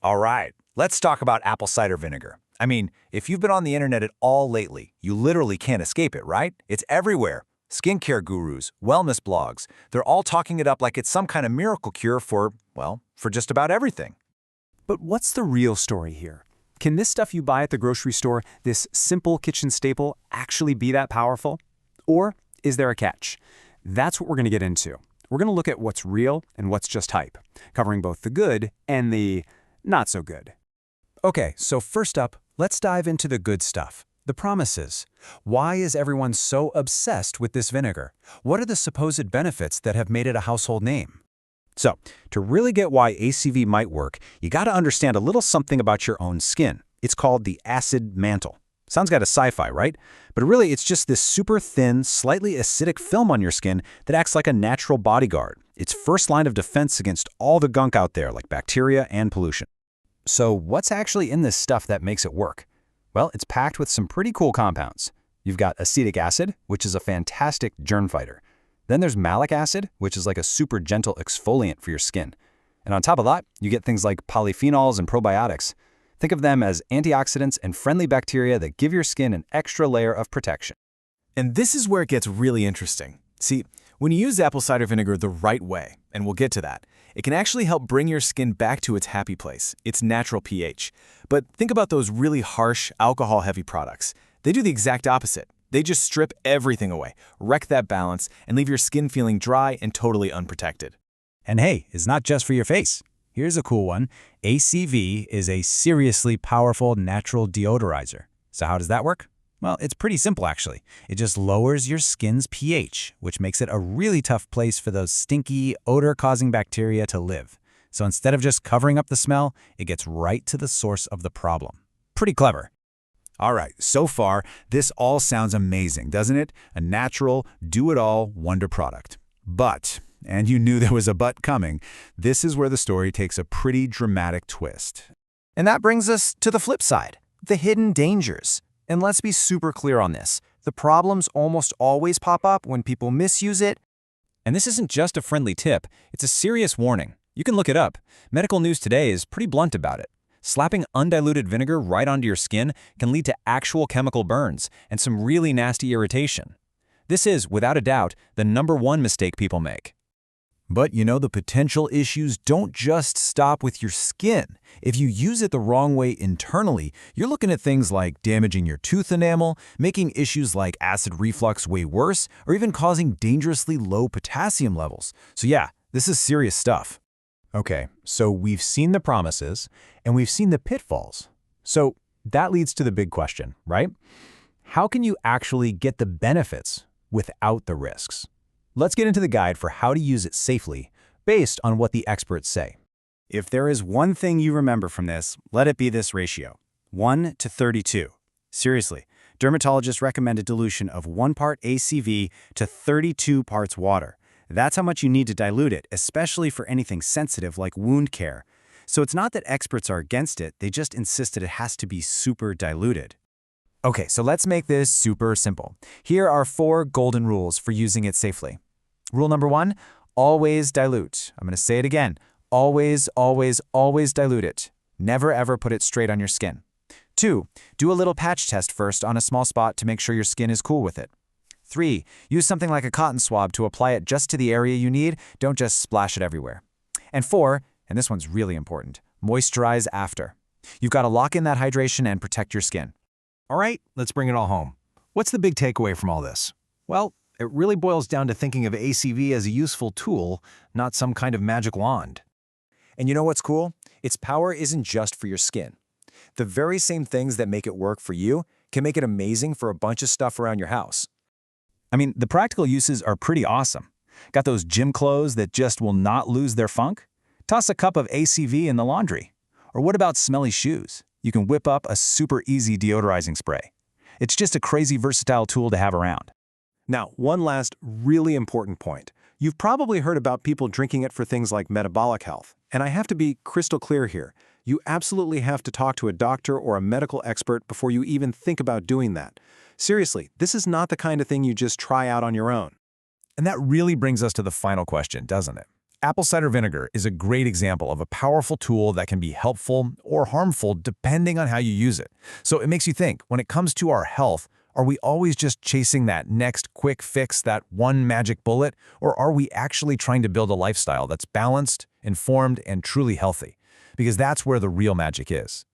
All right, let's talk about apple cider vinegar. I mean, if you've been on the internet at all lately, you literally can't escape it, right? It's everywhere. Skincare gurus, wellness blogs, they're all talking it up like it's some kind of miracle cure for, well, for just about everything. But what's the real story here? Can this stuff you buy at the grocery store, this simple kitchen staple, actually be that powerful? Or is there a catch? That's what we're going to get into. We're going to look at what's real and what's just hype, covering both the good and the not so good. Okay, so first up, let's dive into the good stuff. The promises. Why is everyone so obsessed with this vinegar? What are the supposed benefits that have made it a household name? So, to really get why ACV might work, you gotta understand a little something about your own skin. It's called the acid mantle. Sounds kind of sci-fi, right? But really, it's just this super thin, slightly acidic film on your skin that acts like a natural bodyguard. It's first line of defense against all the gunk out there, like bacteria and pollution. So what's actually in this stuff that makes it work? Well, it's packed with some pretty cool compounds. You've got acetic acid, which is a fantastic germ fighter. Then there's malic acid, which is like a super gentle exfoliant for your skin. And on top of that, you get things like polyphenols and probiotics. Think of them as antioxidants and friendly bacteria that give your skin an extra layer of protection. And this is where it gets really interesting. See, when you use apple cider vinegar the right way, and we'll get to that, it can actually help bring your skin back to its happy place, its natural pH. But think about those really harsh, alcohol-heavy products. They do the exact opposite. They just strip everything away, wreck that balance, and leave your skin feeling dry and totally unprotected. And hey, it's not just for your face. Here's a cool one. ACV is a seriously powerful natural deodorizer. So how does that work? Well, it's pretty simple actually. It just lowers your skin's pH, which makes it a really tough place for those stinky, odor-causing bacteria to live. So instead of just covering up the smell, it gets right to the source of the problem. Pretty clever. All right, so far, this all sounds amazing, doesn't it? A natural, do-it-all wonder product. But, and you knew there was a but coming, this is where the story takes a pretty dramatic twist. And that brings us to the flip side, the hidden dangers. And let's be super clear on this. The problems almost always pop up when people misuse it. And this isn't just a friendly tip, it's a serious warning. You can look it up. Medical news today is pretty blunt about it. Slapping undiluted vinegar right onto your skin can lead to actual chemical burns and some really nasty irritation. This is, without a doubt, the #1 mistake people make. But you know, the potential issues don't just stop with your skin. If you use it the wrong way internally, you're looking at things like damaging your tooth enamel, making issues like acid reflux way worse, or even causing dangerously low potassium levels. So yeah, this is serious stuff. Okay, so we've seen the promises, and we've seen the pitfalls. So that leads to the big question, right? How can you actually get the benefits without the risks? Let's get into the guide for how to use it safely, based on what the experts say. If there is one thing you remember from this, let it be this ratio, 1 to 32. Seriously, dermatologists recommend a dilution of 1 part ACV to 32 parts water. That's how much you need to dilute it, especially for anything sensitive like wound care. So it's not that experts are against it, they just insist that it has to be super diluted. Okay, so let's make this super simple. Here are 4 golden rules for using it safely. Rule number 1, always dilute. I'm going to say it again. Always, always, always dilute it. Never ever put it straight on your skin. 2, do a little patch test first on a small spot to make sure your skin is cool with it. 3, use something like a cotton swab to apply it just to the area you need. Don't just splash it everywhere. And 4, and this one's really important, moisturize after. You've got to lock in that hydration and protect your skin. All right, let's bring it all home. What's the big takeaway from all this? Well, it really boils down to thinking of ACV as a useful tool, not some kind of magic wand. And you know what's cool? Its power isn't just for your skin. The very same things that make it work for you can make it amazing for a bunch of stuff around your house. I mean, the practical uses are pretty awesome. Got those gym clothes that just will not lose their funk? Toss a cup of ACV in the laundry. Or what about smelly shoes? You can whip up a super easy deodorizing spray. It's just a crazy versatile tool to have around. Now, one last really important point. You've probably heard about people drinking it for things like metabolic health. And I have to be crystal clear here. You absolutely have to talk to a doctor or a medical expert before you even think about doing that. Seriously, this is not the kind of thing you just try out on your own. And that really brings us to the final question, doesn't it? Apple cider vinegar is a great example of a powerful tool that can be helpful or harmful depending on how you use it. So it makes you think, when it comes to our health, are we always just chasing that next quick fix, that one magic bullet, or are we actually trying to build a lifestyle that's balanced, informed, and truly healthy? Because that's where the real magic is.